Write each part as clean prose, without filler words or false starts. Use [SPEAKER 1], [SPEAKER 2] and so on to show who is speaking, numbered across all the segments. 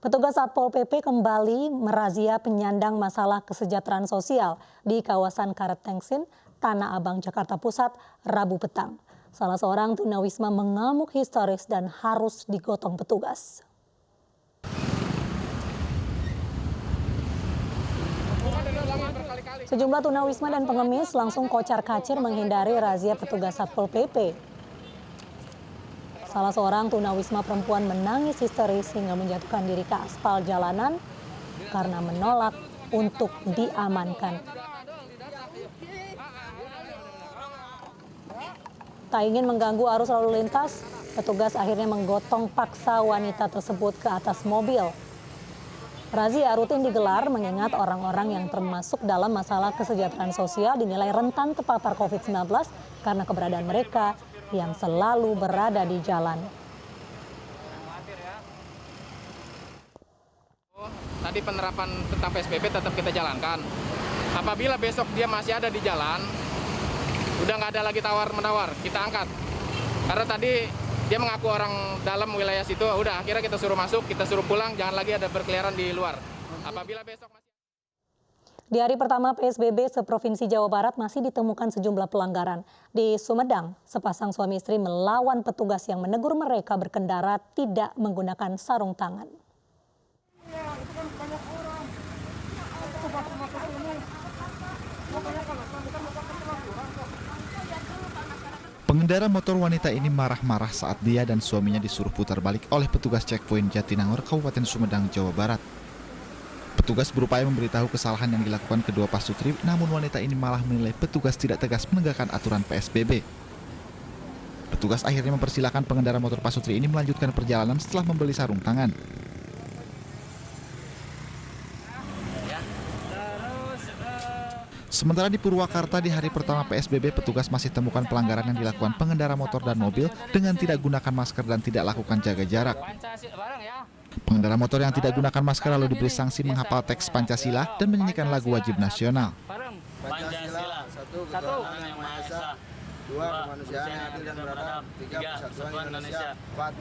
[SPEAKER 1] Petugas Satpol PP kembali merazia penyandang masalah kesejahteraan sosial di kawasan Karet Tengsin, Tanah Abang, Jakarta Pusat, Rabu petang. Salah seorang tunawisma mengamuk histeris dan harus digotong petugas. Sejumlah tunawisma dan pengemis langsung kocar-kacir menghindari razia petugas Satpol PP. Salah seorang tunawisma perempuan menangis histeris hingga menjatuhkan diri ke aspal jalanan karena menolak untuk diamankan. Tak ingin mengganggu arus lalu lintas, petugas akhirnya menggotong paksa wanita tersebut ke atas mobil. Razia rutin digelar mengingat orang-orang yang termasuk dalam masalah kesejahteraan sosial dinilai rentan terpapar COVID-19 karena keberadaan mereka yang selalu berada di jalan.
[SPEAKER 2] Tadi penerapan tentang PSBB tetap kita jalankan. Apabila besok dia masih ada di jalan, udah nggak ada lagi tawar-menawar, kita angkat. Karena tadi dia mengaku orang dalam wilayah situ, udah akhirnya kita suruh masuk, kita suruh pulang, jangan lagi ada berkeliaran di luar. Apabila besok masih...
[SPEAKER 1] Di hari pertama PSBB seprovinsi Jawa Barat masih ditemukan sejumlah pelanggaran. Di Sumedang, sepasang suami istri melawan petugas yang menegur mereka berkendara tidak menggunakan sarung tangan.
[SPEAKER 3] Pengendara motor wanita ini marah-marah saat dia dan suaminya disuruh putar balik oleh petugas checkpoint Jatinangor, Kabupaten Sumedang, Jawa Barat. Petugas berupaya memberitahu kesalahan yang dilakukan kedua pasutri, namun wanita ini malah menilai petugas tidak tegas menegakkan aturan PSBB. Petugas akhirnya mempersilahkan pengendara motor pasutri ini melanjutkan perjalanan setelah membeli sarung tangan. Sementara di Purwakarta di hari pertama PSBB, petugas masih temukan pelanggaran yang dilakukan pengendara motor dan mobil dengan tidak gunakan masker dan tidak lakukan jaga jarak. Pengendara motor yang tidak gunakan masker lalu diberi sanksi menghafal teks Pancasila dan menyanyikan lagu wajib nasional.
[SPEAKER 4] Pancasila, 1. Ketuhanan Yang Maha Esa, 2. Kemanusiaan yang adil dan beradab, 3. Persatuan Indonesia, 4.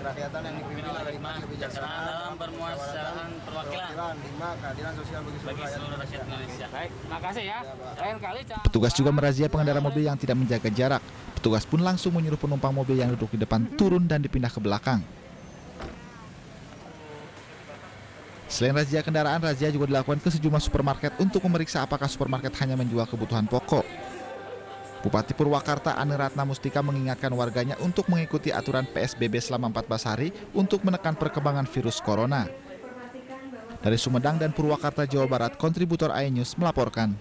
[SPEAKER 4] Kerakyatan yang dipimpin oleh hikmat kebijaksanaan dalam permuasaan perwakilan, 5. Keadilan sosial bagi seluruh rakyat Indonesia. Baik, makasih ya. Lain kali.
[SPEAKER 3] Petugas juga merazia pengendara mobil yang tidak menjaga jarak. Petugas pun langsung menyuruh penumpang mobil yang duduk di depan turun dan dipindah ke belakang. Selain razia kendaraan, razia juga dilakukan ke sejumlah supermarket untuk memeriksa apakah supermarket hanya menjual kebutuhan pokok. Bupati Purwakarta Ane Ratna Mustika mengingatkan warganya untuk mengikuti aturan PSBB selama 14 hari untuk menekan perkembangan virus corona. Dari Sumedang dan Purwakarta, Jawa Barat, kontributor iNews melaporkan.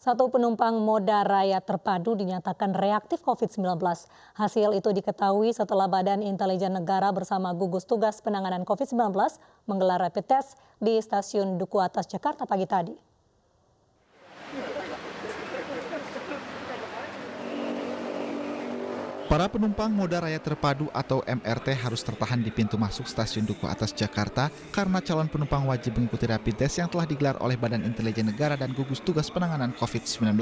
[SPEAKER 1] Satu penumpang moda raya terpadu dinyatakan reaktif COVID-19. Hasil itu diketahui setelah Badan Intelijen Negara bersama gugus tugas penanganan COVID-19 menggelar rapid test di stasiun Duku Atas, Jakarta pagi tadi.
[SPEAKER 3] Para penumpang moda raya terpadu atau MRT harus tertahan di pintu masuk stasiun Duku Atas, Jakarta karena calon penumpang wajib mengikuti rapid test yang telah digelar oleh Badan Intelijen Negara dan gugus tugas penanganan COVID-19.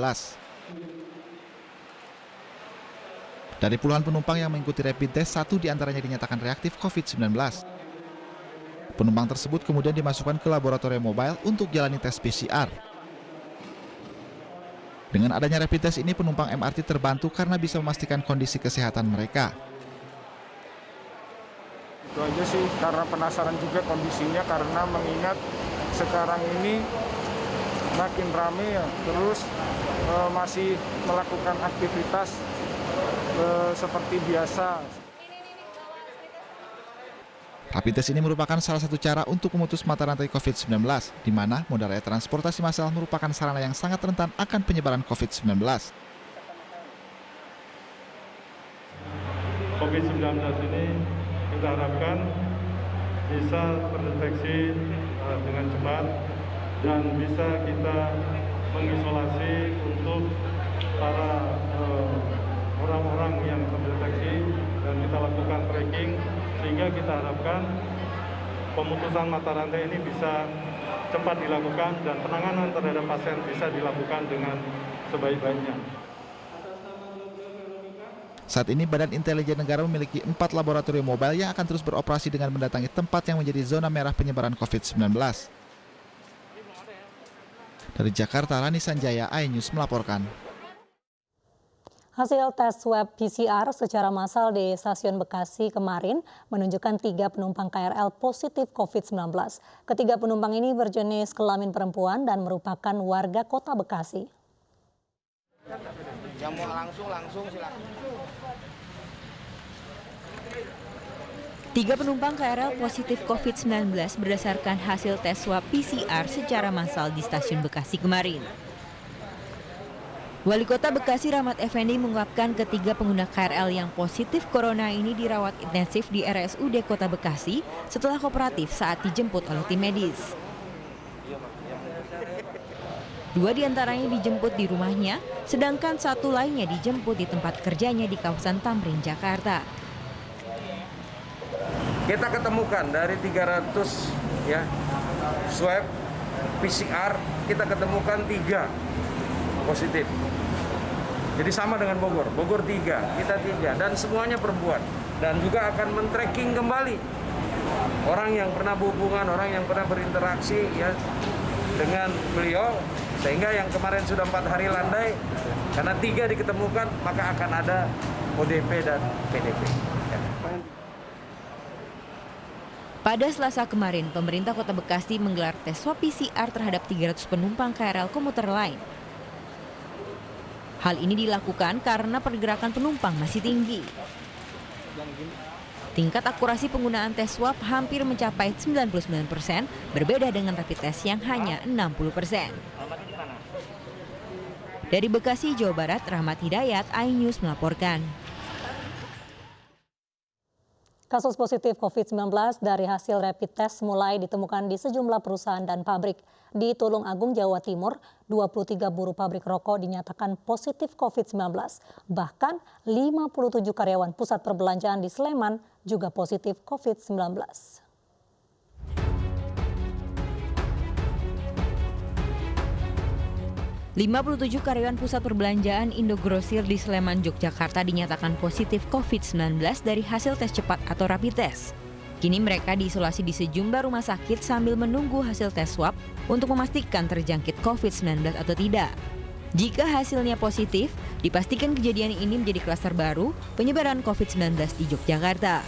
[SPEAKER 3] Dari puluhan penumpang yang mengikuti rapid test, 1 diantaranya dinyatakan reaktif COVID-19. Penumpang tersebut kemudian dimasukkan ke laboratorium mobile untuk jalani tes PCR. Dengan adanya rapid test ini, penumpang MRT terbantu karena bisa memastikan kondisi kesehatan mereka.
[SPEAKER 5] Itu aja sih, karena penasaran juga kondisinya, karena mengingat sekarang ini makin rame ya, terus masih melakukan aktivitas seperti biasa.
[SPEAKER 3] Rapid test ini merupakan salah satu cara untuk memutus mata rantai COVID-19, di mana moda raya transportasi massal merupakan sarana yang sangat rentan akan penyebaran COVID-19.
[SPEAKER 6] COVID-19 ini kita harapkan bisa terdeteksi dengan cepat dan bisa kita mengisolasi untuk para orang-orang yang terdeteksi dan kita lakukan tracking, sehingga kita harapkan pemutusan mata rantai ini bisa cepat dilakukan dan penanganan terhadap pasien bisa dilakukan dengan sebaik-baiknya.
[SPEAKER 3] Saat ini Badan Intelijen Negara memiliki 4 laboratorium mobile yang akan terus beroperasi dengan mendatangi tempat yang menjadi zona merah penyebaran COVID-19. Dari Jakarta, Rani Sanjaya, iNews melaporkan.
[SPEAKER 1] Hasil tes swab PCR secara massal di stasiun Bekasi kemarin menunjukkan 3 penumpang KRL positif COVID-19. Ketiga penumpang ini berjenis kelamin perempuan dan merupakan warga kota Bekasi.
[SPEAKER 4] Yang mau langsung silakan.
[SPEAKER 7] 3 penumpang KRL positif COVID-19 berdasarkan hasil tes swab PCR secara massal di stasiun Bekasi kemarin. Wali Kota Bekasi Rahmat Effendi mengungkapkan ketiga pengguna KRL yang positif corona ini dirawat intensif di RSUD Kota Bekasi setelah kooperatif saat dijemput oleh tim medis. 2 diantaranya dijemput di rumahnya, sedangkan 1 lainnya dijemput di tempat kerjanya di kawasan Tamrin, Jakarta.
[SPEAKER 8] Kita ketemukan dari 300 swab PCR, kita ketemukan 3 positif. Jadi sama dengan Bogor 3, kita 3, dan semuanya perempuan. Dan juga akan men-tracking kembali orang yang pernah berhubungan, orang yang pernah berinteraksi dengan beliau, sehingga yang kemarin sudah 4 hari landai, karena 3 diketemukan, maka akan ada ODP dan PDP.
[SPEAKER 7] Pada Selasa kemarin, pemerintah Kota Bekasi menggelar tes swab PCR terhadap 300 penumpang KRL komuter lain. Hal ini dilakukan karena pergerakan penumpang masih tinggi. Tingkat akurasi penggunaan tes swab hampir mencapai 99%, berbeda dengan rapid test yang hanya 60%. Dari Bekasi, Jawa Barat, Rahmat Hidayat, iNews melaporkan.
[SPEAKER 1] Kasus positif COVID-19 dari hasil rapid test mulai ditemukan di sejumlah perusahaan dan pabrik. Di Tulung Agung, Jawa Timur, 23 buruh pabrik rokok dinyatakan positif COVID-19. Bahkan 57 karyawan pusat perbelanjaan di Sleman juga positif COVID-19.
[SPEAKER 7] 57 karyawan pusat perbelanjaan Indogrosir di Sleman, Yogyakarta dinyatakan positif COVID-19 dari hasil tes cepat atau rapid test. Kini mereka diisolasi di sejumlah rumah sakit sambil menunggu hasil tes swab untuk memastikan terjangkit COVID-19 atau tidak. Jika hasilnya positif, dipastikan kejadian ini menjadi klaster baru penyebaran COVID-19 di Yogyakarta.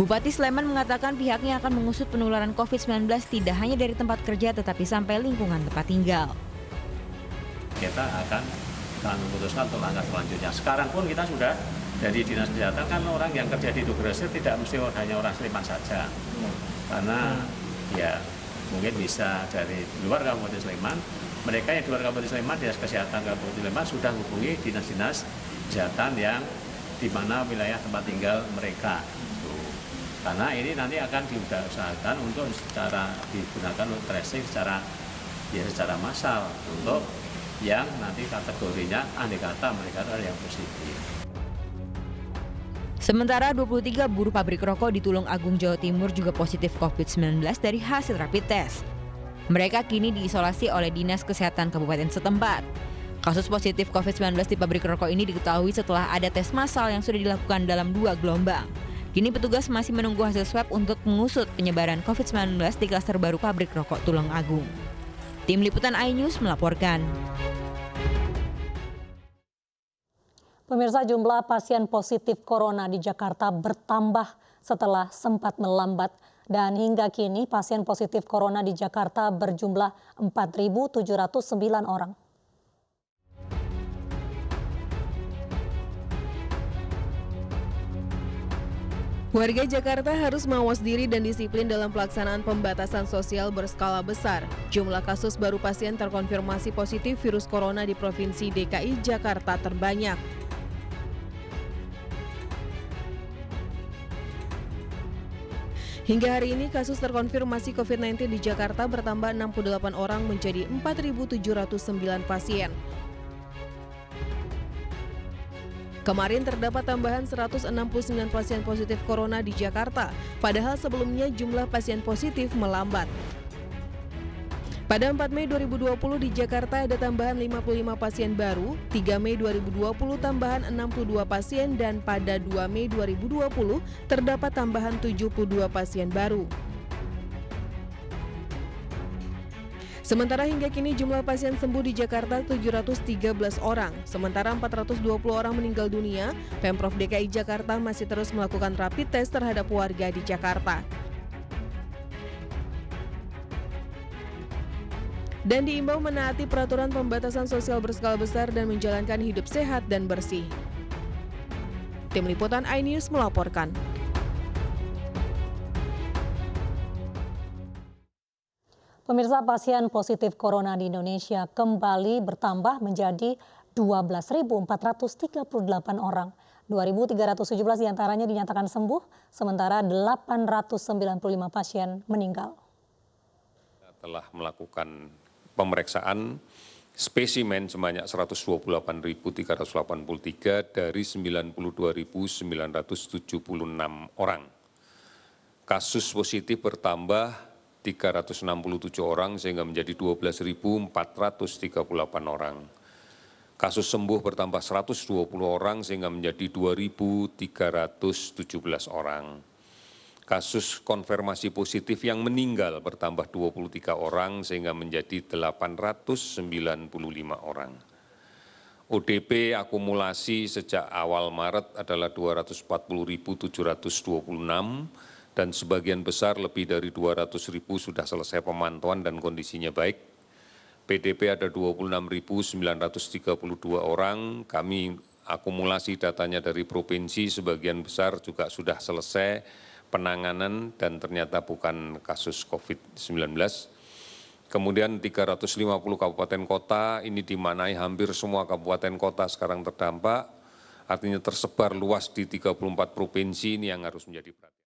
[SPEAKER 7] Bupati Sleman mengatakan pihaknya akan mengusut penularan COVID-19 tidak hanya dari tempat kerja tetapi sampai lingkungan tempat tinggal.
[SPEAKER 9] Kita akan memutuskan untuk langkah selanjutnya. Sekarang pun kita sudah dari Dinas Kesehatan, kan orang yang kerja di Indogrosir tidak mesti hanya orang Sleman saja. Karena ya mungkin bisa dari luar Kabupaten Sleman. Mereka yang di luar Kabupaten Sleman, Dinas Kesehatan Kabupaten Sleman sudah hubungi dinas-dinas kesehatan yang di mana wilayah tempat tinggal mereka. Karena ini nanti akan diusahakan untuk digunakan untuk tracing secara massal untuk yang nanti kategorinya andai kata mereka adalah yang positif.
[SPEAKER 7] Sementara 23 buruh pabrik rokok di Tulung Agung, Jawa Timur juga positif COVID-19 dari hasil rapid test. Mereka kini diisolasi oleh Dinas Kesehatan Kabupaten setempat. Kasus positif COVID-19 di pabrik rokok ini diketahui setelah ada tes massal yang sudah dilakukan dalam 2 gelombang. Kini petugas masih menunggu hasil swab untuk mengusut penyebaran COVID-19 di klaster baru pabrik rokok Tulung Agung. Tim Liputan iNews melaporkan.
[SPEAKER 1] Pemirsa, jumlah pasien positif corona di Jakarta bertambah setelah sempat melambat. Dan hingga kini pasien positif corona di Jakarta berjumlah 4.709 orang.
[SPEAKER 10] Warga Jakarta harus mawas diri dan disiplin dalam pelaksanaan pembatasan sosial berskala besar. Jumlah kasus baru pasien terkonfirmasi positif virus corona di Provinsi DKI Jakarta terbanyak. Hingga hari ini kasus terkonfirmasi COVID-19 di Jakarta bertambah 68 orang menjadi 4.709 pasien. Kemarin terdapat tambahan 169 pasien positif corona di Jakarta, padahal sebelumnya jumlah pasien positif melambat. Pada 4 Mei 2020 di Jakarta ada tambahan 55 pasien baru, 3 Mei 2020 tambahan 62 pasien, dan pada 2 Mei 2020 terdapat tambahan 72 pasien baru. Sementara hingga kini jumlah pasien sembuh di Jakarta 713 orang, sementara 420 orang meninggal dunia. Pemprov DKI Jakarta masih terus melakukan rapid test terhadap warga di Jakarta. Dan diimbau menaati peraturan pembatasan sosial berskala besar dan menjalankan hidup sehat dan bersih. Tim Liputan iNews melaporkan.
[SPEAKER 1] Pemirsa, pasien positif corona di Indonesia kembali bertambah menjadi 12.438 orang. 2.317 diantaranya dinyatakan sembuh, sementara 895 pasien meninggal.
[SPEAKER 11] Telah melakukan pemeriksaan spesimen sebanyak 128.383 dari 92.976 orang. Kasus positif bertambah 367 orang sehingga menjadi 12.438 orang. Kasus sembuh bertambah 120 orang sehingga menjadi 2.317 orang. Kasus konfirmasi positif yang meninggal bertambah 23 orang sehingga menjadi 895 orang. ODP akumulasi sejak awal Maret adalah 240.726 dan sebagian besar lebih dari 200.000 sudah selesai pemantauan dan kondisinya baik. PDP ada 26.932 orang, kami akumulasi datanya dari provinsi, sebagian besar juga sudah selesai penanganan dan ternyata bukan kasus COVID-19. Kemudian 350 kabupaten kota, ini dimanai hampir semua kabupaten kota sekarang terdampak, artinya tersebar luas di 34 provinsi, ini yang harus menjadi perhatian.